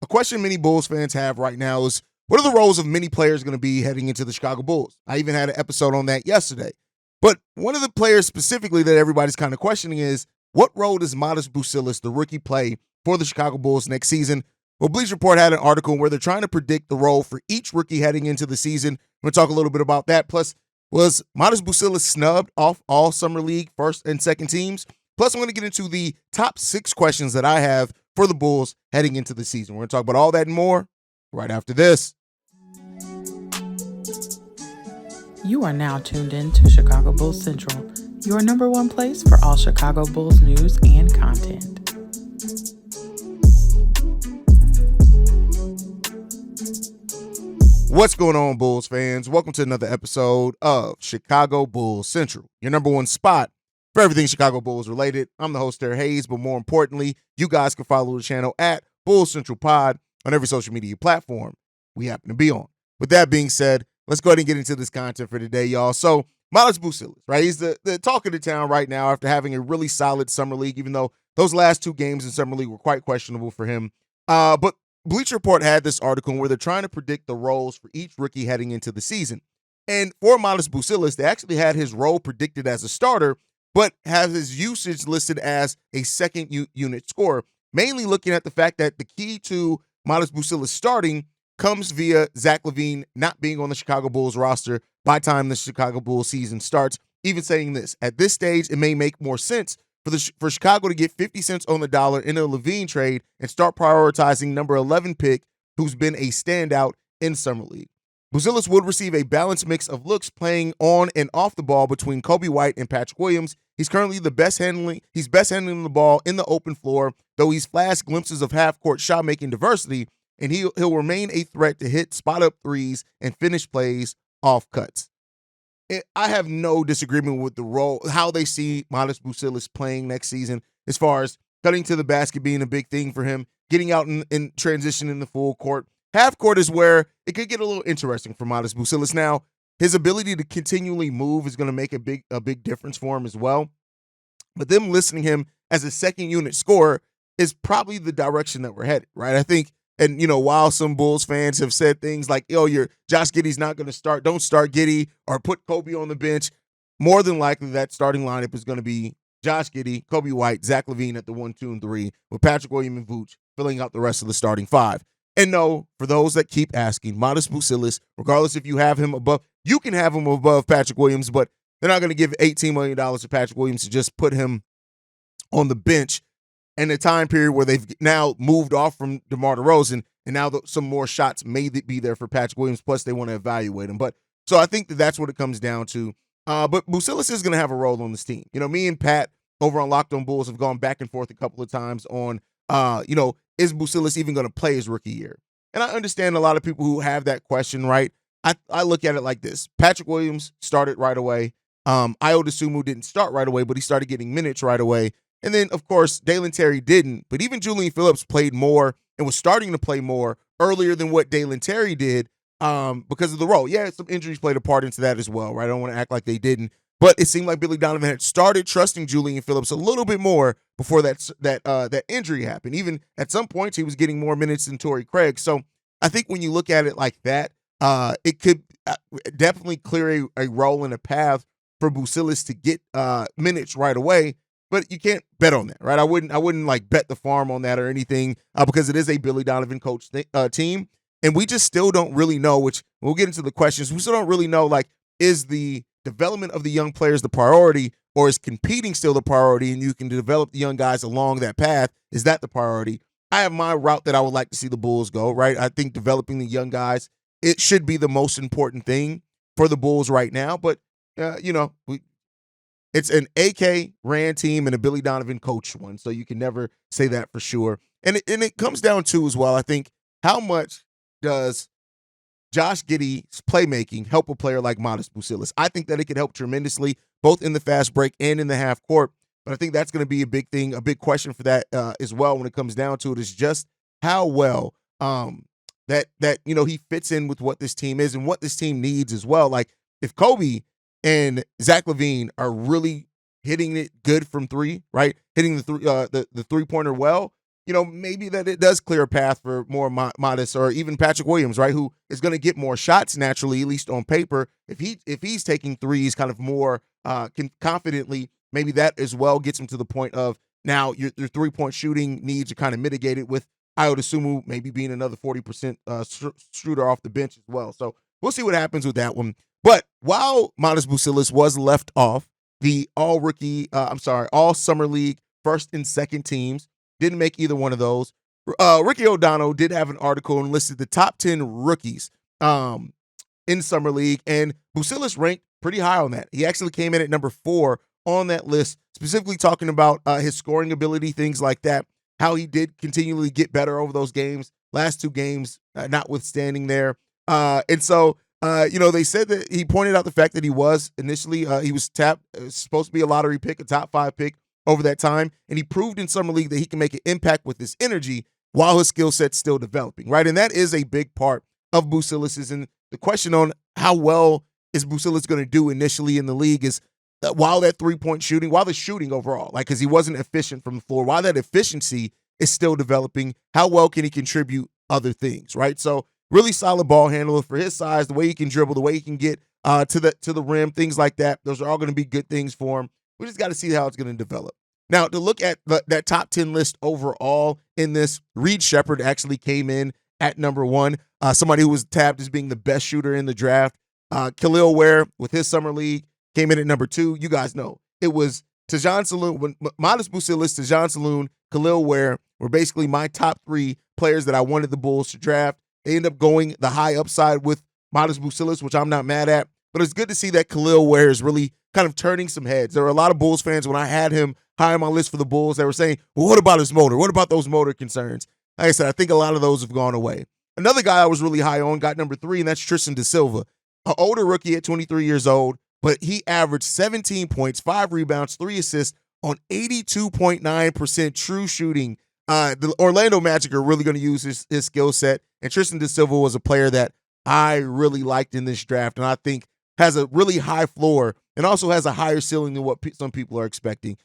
question many Bulls fans have right now is, what are the roles of many players going to be heading into the Chicago Bulls? I even had an episode on that yesterday. But one of the players specifically that everybody's kind of questioning is, what role does Matas Buzelis, the rookie, play for the Chicago Bulls next season? Well, Bleacher Report had an article where they're trying to predict the role for each rookie heading into the season. We're going to talk a little bit about that. Plus, was Matas Buzelis snubbed off all Summer League first and second teams? Plus, I'm going to get into the top 6 questions that I have for the Bulls heading into the season. We're going to talk about all that and more right after this. You are now tuned in to Chicago Bulls Central, your number one place for all Chicago Bulls news and content. What's going on, Bulls fans? Welcome to another episode of Chicago Bulls Central, your number one spot for everything Chicago Bulls related. I'm the host there, Haize, but more importantly, you guys can follow the channel at Bulls Central Pod on every social media platform we happen to be on. With that being said, let's go ahead and get into this content for today, y'all. So, Matas Buzelis, right? He's the talk of the town right now after having a really solid Summer League, even though those last 2 games in Summer League were quite questionable for him. But Bleacher Report had this article where they're trying to predict the roles for each rookie heading into the season. And for Matas Buzelis, they actually had his role predicted as a starter, but have his usage listed as a second unit scorer, mainly looking at the fact that the key to Matas Buzelis starting comes via Zach Lavine not being on the Chicago Bulls roster by the time the Chicago Bulls season starts. Even saying this, at this stage, it may make more sense for Chicago to get 50 cents on the dollar in a Lavine trade and start prioritizing number 11 pick, who's been a standout in Summer League. Buzelis would receive a balanced mix of looks playing on and off the ball between Coby White and Patrick Williams. He's currently best handling the ball in the open floor, though he's flashed glimpses of half-court shot-making diversity, and he'll remain a threat to hit spot-up threes and finish plays off cuts. I have no disagreement with the role, how they see Matas Buzelis playing next season, as far as cutting to the basket being a big thing for him, getting out in transition in the full court. Half court is where it could get a little interesting for Matas Buzelis. Now, his ability to continually move is going to make a big difference for him as well. But them listing him as a second unit scorer is probably the direction that we're headed, right? I think, and, while some Bulls fans have said things like, your Josh Giddey's not going to start, don't start Giddey, or put Coby on the bench, more than likely that starting lineup is going to be Josh Giddey, Coby White, Zach Lavine at the 1, 2, and 3, with Patrick Williams and Vooch filling out the rest of the starting 5. And no, for those that keep asking, Matas Buzelis, regardless if you have him above, you can have him above Patrick Williams, but they're not going to give $18 million to Patrick Williams to just put him on the bench in a time period where they've now moved off from DeMar DeRozan, and now some more shots may be there for Patrick Williams, plus they want to evaluate him. But so I think that's what it comes down to. But Buzelis is going to have a role on this team. Me and Pat over on Locked On Bulls have gone back and forth a couple of times on, is Buzelis even going to play his rookie year? And I understand a lot of people who have that question, right? I look at it like this. Patrick Williams started right away. Dosunmu didn't start right away, but he started getting minutes right away. And then, of course, Dalen Terry didn't. But even Julian Phillips played more and was starting to play more earlier than what Dalen Terry did because of the role. Yeah, some injuries played a part into that as well, right? I don't want to act like they didn't. But it seemed like Billy Donovan had started trusting Julian Phillips a little bit more before that injury happened. Even at some points, he was getting more minutes than Torrey Craig. So I think when you look at it like that, it could definitely clear a role and a path for Buzelis to get minutes right away. But you can't bet on that, right? I wouldn't like bet the farm on that or anything because it is a Billy Donovan coach team, and we just still don't really know. Which we'll get into the questions. We still don't really know. Like, is the development of the young players the priority, or is competing still the priority? And you can develop the young guys along that path. Is that the priority? I have my route that I would like to see the Bulls go. Right? I think developing the young guys, it should be the most important thing for the Bulls right now. But it's an AK ran team and a Billy Donovan coach one, so you can never say that for sure. And it comes down to as well, I think, how much does Josh Giddey's playmaking help a player like Matas Buzelis? I think that it could help tremendously, both in the fast break and in the half court. But I think that's going to be a big thing, a big question for that as well when it comes down to it, is just how well that he fits in with what this team is and what this team needs as well. Like, if Coby and Zach Lavine are really hitting it good from 3, right? Hitting the 3-pointer well, maybe that it does clear a path for more Matas or even Patrick Williams, right? Who is going to get more shots naturally, at least on paper. If he's taking threes kind of more confidently, maybe that as well gets him to the point of now your 3-point shooting needs are kind of mitigated with Dosunmu maybe being another 40% shooter off the bench as well. So we'll see what happens with that one. But while Matas Buzelis was left off the all summer league first and second teams, didn't make either one of those. Ricky O'Donnell did have an article and listed the top 10 rookies in summer league, and Buzelis ranked pretty high on that. He actually came in at number 4 on that list, specifically talking about his scoring ability, things like that, how he did continually get better over those games, last 2 games notwithstanding there. And so, they said that he pointed out the fact that he was initially, he was tapped, supposed to be a lottery pick, a top 5 pick over that time, and he proved in summer league that he can make an impact with his energy while his skill set's still developing, right? And that is a big part of Buzelis. And the question on how well is Buzelis going to do initially in the league is while that 3-point shooting, while the shooting overall, like because he wasn't efficient from the floor, while that efficiency is still developing, how well can he contribute other things, right? So really solid ball handler for his size, the way he can dribble, the way he can get to the rim, things like that. Those are all going to be good things for him. We just got to see how it's going to develop. Now, to look at that top 10 list overall in this, Reed Shepherd actually came in at number 1, somebody who was tabbed as being the best shooter in the draft. Khalil Ware, with his summer league, came in at number 2. You guys know it was Tajon Saloon, when Matas Buzelis, Tajon Saloon, Khalil Ware were basically my top 3 players that I wanted the Bulls to draft. They end up going the high upside with Matas Buzelis, which I'm not mad at. But it's good to see that Khalil Ware is really kind of turning some heads. There were a lot of Bulls fans when I had him high on my list for the Bulls. They were saying, well, what about his motor? What about those motor concerns? Like I said, I think a lot of those have gone away. Another guy I was really high on got number 3, and that's Tristan Da Silva, an older rookie at 23 years old, but he averaged 17 points, 5 rebounds, 3 assists on 82.9% true shooting. The Orlando Magic are really going to use his skill set, and Tristan Da Silva was a player that I really liked in this draft, and I think has a really high floor and also has a higher ceiling than what some people are expecting.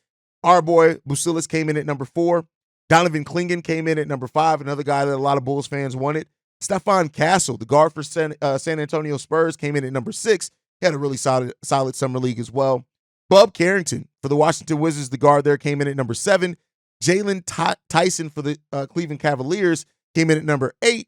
Our boy Buzelis came in at number 4. Donovan Clingan came in at number 5, another guy that a lot of Bulls fans wanted. Stephon Castle, the guard for San Antonio Spurs, came in at number 6. He had a really solid summer league as well. Bub Carrington for the Washington Wizards, the guard there, came in at number 7. Jalen Tyson for the Cleveland Cavaliers came in at number 8.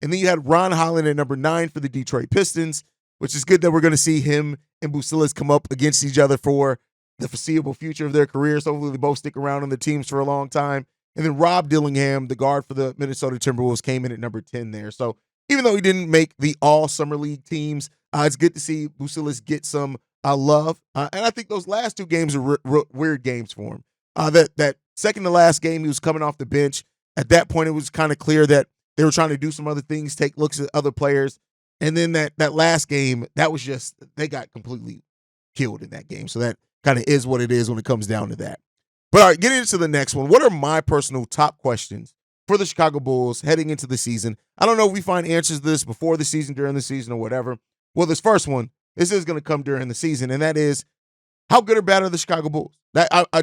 And then you had Ron Holland at number 9 for the Detroit Pistons, which is good that we're going to see him and Buzelis come up against each other for the foreseeable future of their careers. Hopefully they both stick around on the teams for a long time. And then Rob Dillingham, the guard for the Minnesota Timberwolves, came in at number 10 there. So even though he didn't make the all summer league teams, it's good to see Buzelis get some love. And I think those last 2 games are weird games for him. That second to last game, he was coming off the bench. At that point, it was kind of clear that they were trying to do some other things, take looks at other players. And then that last game, that was just, they got completely killed in that game. So that kind of is what it is when it comes down to that. But all right, getting into the next one. What are my personal top questions for the Chicago Bulls heading into the season? I don't know if we find answers to this before the season, during the season, or whatever. Well, this first one, this is going to come during the season, and that is, how good or bad are the Chicago Bulls?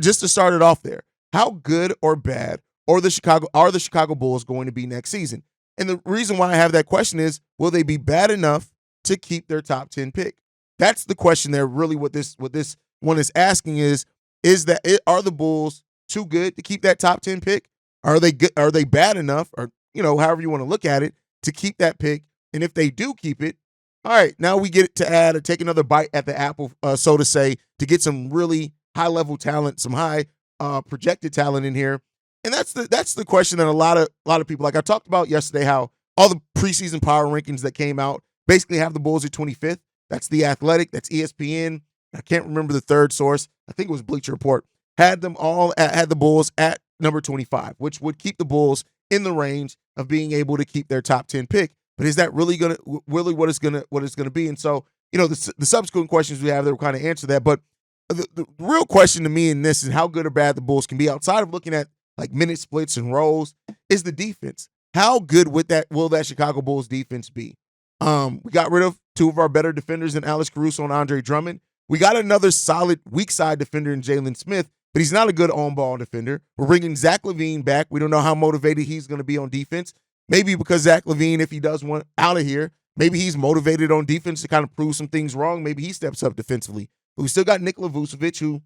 Just to start it off there, how good or bad are the Chicago Bulls going to be next season? And the reason why I have that question is, will they be bad enough to keep their top 10 pick? That's the question there. Really, what this one is asking is are the Bulls too good to keep that top 10 pick? Are they good? Are they bad enough, or however you want to look at it, to keep that pick? And if they do keep it, all right, now we get to add or take another bite at the apple, so to say, to get some really high level talent, some high projected talent in here. And that's the question that a lot of people, like I talked about yesterday, how all the preseason power rankings that came out basically have the Bulls at 25th. That's The Athletic, that's ESPN. I can't remember the third source. I think it was Bleacher Report. Had the Bulls at number 25, which would keep the Bulls in the range of being able to keep their top 10 pick. But is that really what it's gonna be? And so, the subsequent questions we have there will kind of answer that. But the real question to me in this is how good or bad the Bulls can be, outside of looking at like minute splits and roles, is the defense. How good will that Chicago Bulls defense be? We got rid of 2 of our better defenders in Alex Caruso and Andre Drummond. We got another solid weak side defender in Jalen Smith. but he's not a good on-ball defender. We're bringing Zach Lavine back. We don't know how motivated he's going to be on defense. Maybe because Zach Lavine, if he does want out of here, maybe he's motivated on defense to kind of prove some things wrong. Maybe he steps up defensively. But we still got Nikola Vucevic, who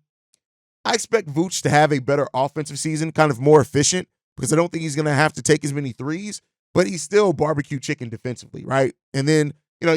I expect Vooch to have a better offensive season, kind of more efficient, because I don't think he's going to have to take as many threes, but he's still barbecue chicken defensively, right? And then,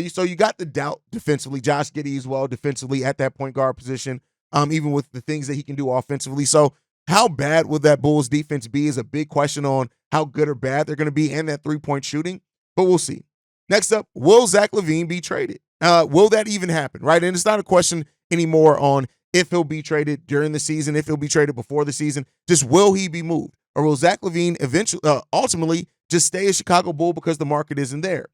so you got the doubt defensively. Josh Giddey as well defensively at that point guard position, even with the things that he can do offensively. So how bad would that Bulls defense be is a big question on how good or bad they're going to be and that three-point shooting, but we'll see. Next up, will Zach Lavine be traded? Will that even happen, right? And it's not a question anymore on if he'll be traded during the season, if he'll be traded before the season. Just will he be moved? Or will Zach Lavine ultimately just stay a Chicago Bull because the market isn't there?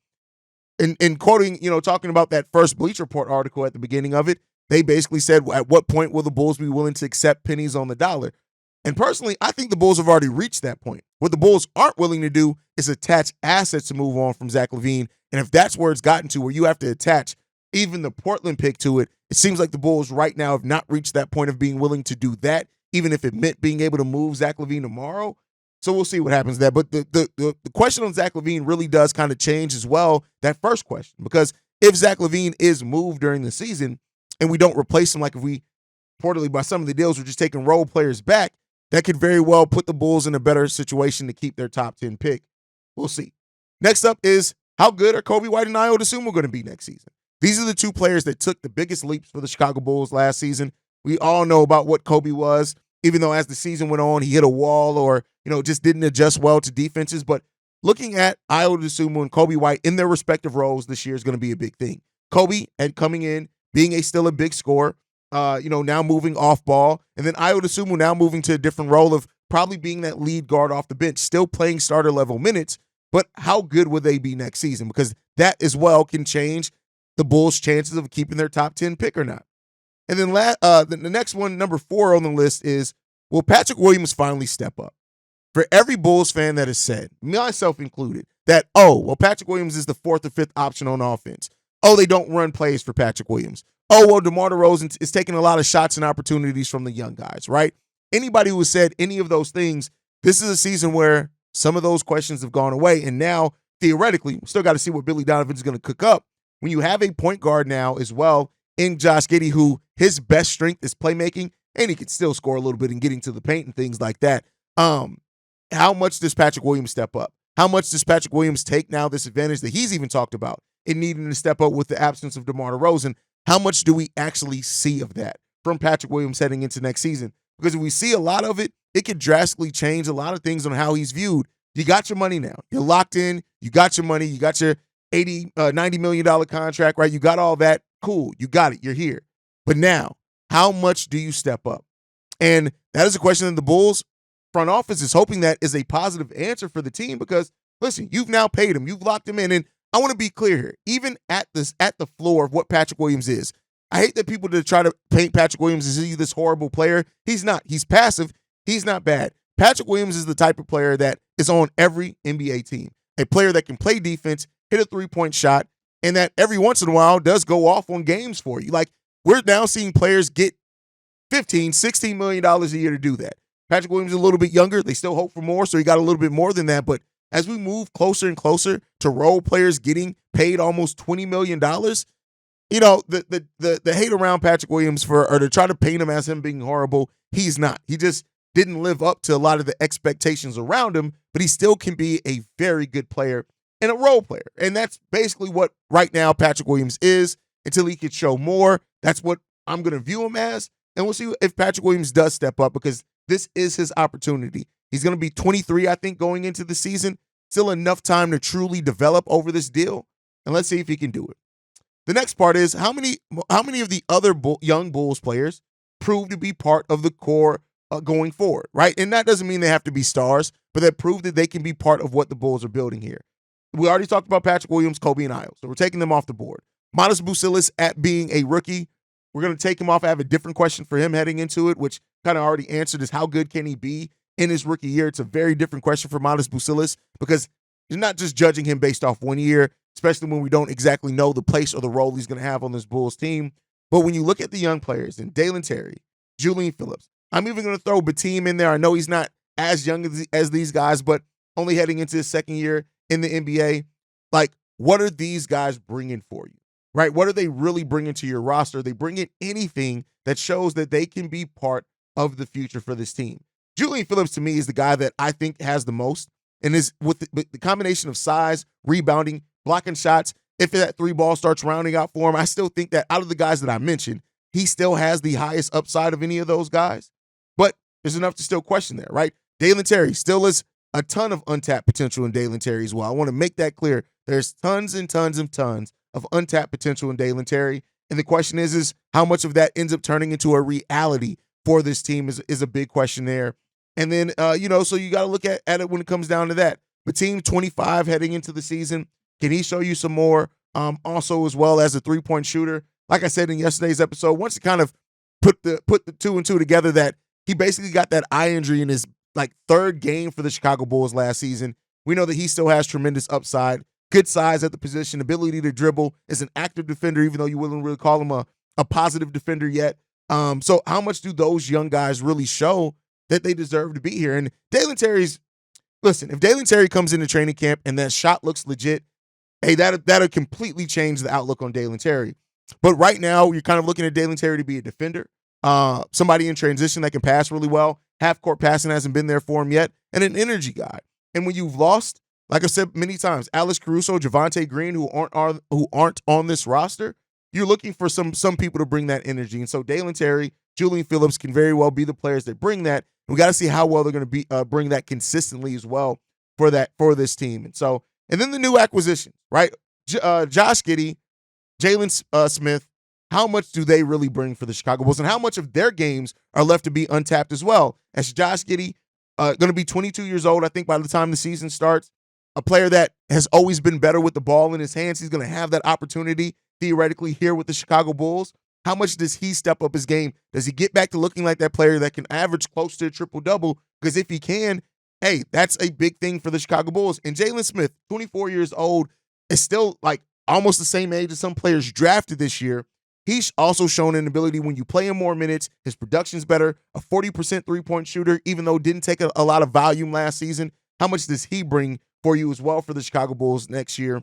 In quoting, talking about that first Bleacher Report article at the beginning of it, they basically said, at what point will the Bulls be willing to accept pennies on the dollar? And personally, I think the Bulls have already reached that point. What the Bulls aren't willing to do is attach assets to move on from Zach Lavine. And if that's where it's gotten to, where you have to attach even the Portland pick to it, it seems like the Bulls right now have not reached that point of being willing to do that, even if it meant being able to move Zach Lavine tomorrow. So we'll see what happens there. But the question on Zach Lavine really does kind of change as well, that first question. Because if Zach Lavine is moved during the season and we don't replace him, like if we, reportedly by some of the deals, we're just taking role players back, that could very well put the Bulls in a better situation to keep their top 10 pick. We'll see. Next up is, how good are Coby White and Dosunmu going to be next season? These are the two players that took the biggest leaps for the Chicago Bulls last season. We all know about what Coby was, even though as the season went on, he hit a wall or, just didn't adjust well to defenses. But looking at Dosunmu and Coby White in their respective roles this year is going to be a big thing. Coby, and coming in, being still a big scorer, now moving off ball. And then Dosunmu now moving to a different role of probably being that lead guard off the bench, still playing starter level minutes. But how good will they be next season? Because that as well can change the Bulls' chances of keeping their top 10 pick or not. And then the next one, number 4 on the list is, will Patrick Williams finally step up? For every Bulls fan that has said, myself included, that, Patrick Williams is the 4th or 5th option on offense. They don't run plays for Patrick Williams. DeMar DeRozan is taking a lot of shots and opportunities from the young guys, right? Anybody who has said any of those things, this is a season where some of those questions have gone away. And now, theoretically, we still got to see what Billy Donovan is going to cook up. When you have a point guard now as well in Josh Giddey, who his best strength is playmaking, and he can still score a little bit and getting to the paint and things like that. How much does Patrick Williams step up? How much does Patrick Williams take now this advantage that he's even talked about in needing to step up with the absence of DeMar DeRozan? How much do we actually see of that from Patrick Williams heading into next season? Because if we see a lot of it, it could drastically change a lot of things on how he's viewed. You got your money now. You're locked in. You got your money. You got your $90 million contract, right? You got all that. Cool. You got it. You're here. But now, how much do you step up? And that is a question that the Bulls front office is hoping that is a positive answer for the team because, listen, you've now paid him. You've locked him in. And I want to be clear here. Even at the floor of what Patrick Williams is, I hate that people try to paint Patrick Williams as he's this horrible player. He's not. He's passive. He's not bad. Patrick Williams is the type of player that is on every NBA team. A player that can play defense, hit a three-point shot, and that every once in a while does go off on games for you. Like, we're now seeing players get $15, $16 million a year to do that. Patrick Williams is a little bit younger. They still hope for more, so he got a little bit more than that. But as we move closer and closer to role players getting paid almost $20 million, you know, the hate around Patrick Williams or to try to paint him as him being horrible, he's not. He just didn't live up to a lot of the expectations around him, but he still can be a very good player and a role player. And that's basically what right now Patrick Williams is until he could show more. That's what I'm going to view him as. And we'll see if Patrick Williams does step up because this is his opportunity. He's going to be 23, I think, going into the season. Still enough time to truly develop over this deal. And let's see if he can do it. The next part is how many of the other young Bulls players prove to be part of the core going forward, right? And that doesn't mean they have to be stars, but that prove that they can be part of what the Bulls are building here. We already talked about Patrick Williams, Coby, and Haize, so we're taking them off the board. Matas Buzelis at being a rookie, we're going to take him off. I have a different question for him heading into it, which kind of already answered is how good can he be in his rookie year? It's a very different question for Matas Buzelis because you're not just judging him based off 1 year, especially when we don't exactly know the place or the role he's going to have on this Bulls team. But when you look at the young players and Dalen Terry, Julian Phillips, I'm even going to throw Batum in there. I know he's not as young as these guys, but only heading into his second year in the NBA. Like, what are these guys bringing for you, right? What are they really bringing to your roster? They bring in anything that shows that they can be part of the future for this team. Julian Phillips, to me, is the guy that I think has the most, and is with the combination of size, rebounding, blocking shots. If that three ball starts rounding out for him, I still think that out of the guys that I mentioned, he still has the highest upside of any of those guys. But there's enough to still question there, right? Dalen Terry still is a ton of untapped potential in Dalen Terry as well. I want to make that clear. There's tons and tons and tons of untapped potential in Dalen Terry. And the question is how much of that ends up turning into a reality for this team is a big question there. And then, so you got to look at it when it comes down to that. But team 25 heading into the season, can he show you some more? Also, as well as a three-point shooter. Like I said in yesterday's episode, once you kind of put the two and two together, that he basically got that eye injury in his third game for the Chicago Bulls last season. We know that he still has tremendous upside, good size at the position, ability to dribble, is an active defender, even though you wouldn't really call him a positive defender yet. So how much do those young guys really show that they deserve to be here? And Dalen Terry's, listen, if Dalen Terry comes into training camp and that shot looks legit, hey, that'll completely change the outlook on Dalen Terry. But right now, you're kind of looking at Dalen Terry to be a defender, somebody in transition that can pass really well. Half-court passing hasn't been there for him yet, and an energy guy. And when you've lost, like I said many times, Alex Caruso, Javonte Green, who aren't on this roster, you're looking for some people to bring that energy. And so Dalen Terry, Julian Phillips can very well be the players that bring that. We got to see how well they're going to be bring that consistently as well for this team. And then the new acquisitions, right? Josh Giddey, Jalen Smith. How much do they really bring for the Chicago Bulls, and how much of their games are left to be untapped as well? As Josh Giddey, going to be 22 years old, I think, by the time the season starts, a player that has always been better with the ball in his hands. He's going to have that opportunity theoretically here with the Chicago Bulls. How much does he step up his game? Does he get back to looking like that player that can average close to a triple-double? Because if he can, hey, that's a big thing for the Chicago Bulls. And Jalen Smith, 24 years old, is still almost the same age as some players drafted this year. He's also shown an ability when you play him more minutes, his production's better, a 40% three-point shooter, even though didn't take a lot of volume last season. How much does he bring for you as well for the Chicago Bulls next year?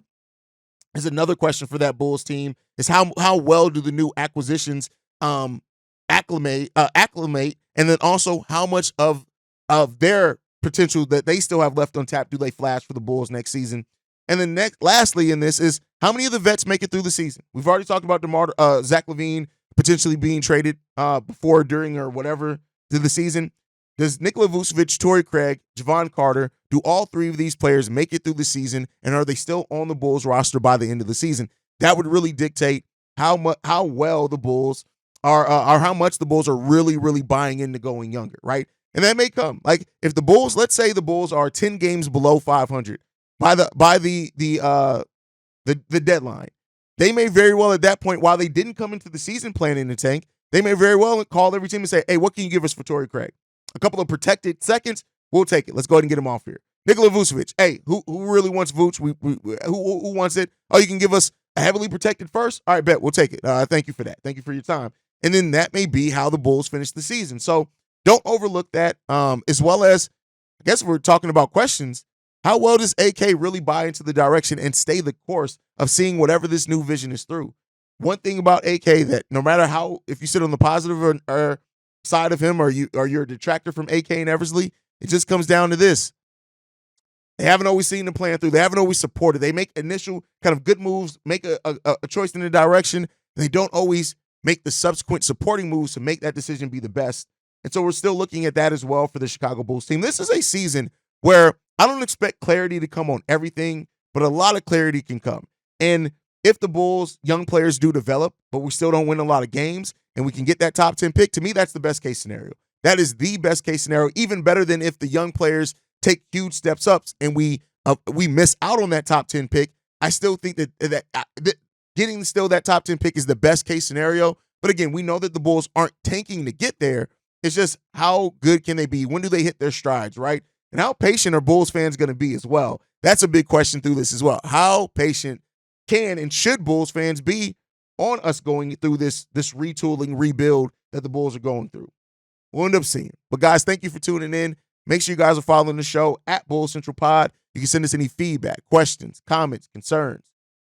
Is another question for that Bulls team, is how well do the new acquisitions acclimate, and then also how much of their potential that they still have left on tap do they flash for the Bulls next season? And then lastly in this is how many of the vets make it through the season? We've already talked about Zach Lavine potentially being traded before, during, or whatever through the season. Does Nikola Vucevic, Torrey Craig, Javon Carter, do all three of these players make it through the season, and are they still on the Bulls roster by the end of the season? That would really dictate how well the Bulls are, or how much the Bulls are really, really buying into going younger, right? And that may come. If the Bulls, let's say the Bulls are 10 games below 500 by the deadline, they may very well at that point, while they didn't come into the season plan in the tank, they may very well call every team and say, hey, what can you give us for Torrey Craig? A couple of protected seconds, we'll take it. Let's go ahead and get him off here. Nikola Vucevic, hey, who really wants Vooch? Who wants it? Oh, you can give us a heavily protected first? All right, bet, we'll take it. Thank you for that. Thank you for your time. And then that may be how the Bulls finish the season. So don't overlook that. As well as, I guess we're talking about questions, how well does AK really buy into the direction and stay the course of seeing whatever this new vision is through? One thing about AK that no matter how, if you sit on the positive or side of him, or you're a detractor from AK and Eversley, it just comes down to this. They haven't always seen the plan through. They haven't always supported. They make initial kind of good moves, make a choice in the direction. They don't always make the subsequent supporting moves to make that decision be the best. And so we're still looking at that as well for the Chicago Bulls team. This is a season where I don't expect clarity to come on everything, but a lot of clarity can come. And if the Bulls, young players do develop, but we still don't win a lot of games, and we can get that top 10 pick, to me, that's the best case scenario. That is the best case scenario, even better than if the young players take huge steps up and we miss out on that top 10 pick. I still think that getting still that top 10 pick is the best case scenario. But again, we know that the Bulls aren't tanking to get there. It's just how good can they be? When do they hit their strides, right? And how patient are Bulls fans going to be as well? That's a big question through this as well. How patient can and should Bulls fans be on us going through this retooling, rebuild that the Bulls are going through? we'll end up seeing. But guys, thank you for tuning in. Make sure you guys are following the show at Bull Central Pod. You can send us any feedback, questions, comments, concerns.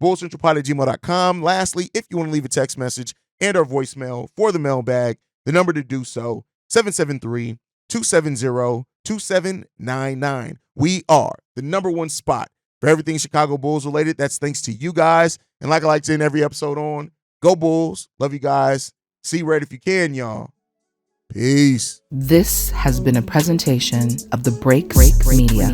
BullCentralPod@gmail.com. Lastly, if you want to leave a text message and or voicemail for the mailbag, the number to do so, 773-270-2799. We are the number one spot for everything Chicago Bulls related. That's thanks to you guys. And like I like to end every episode on, go Bulls. Love you guys. See red if you can, y'all. Peace. This has been a presentation of the Break Media.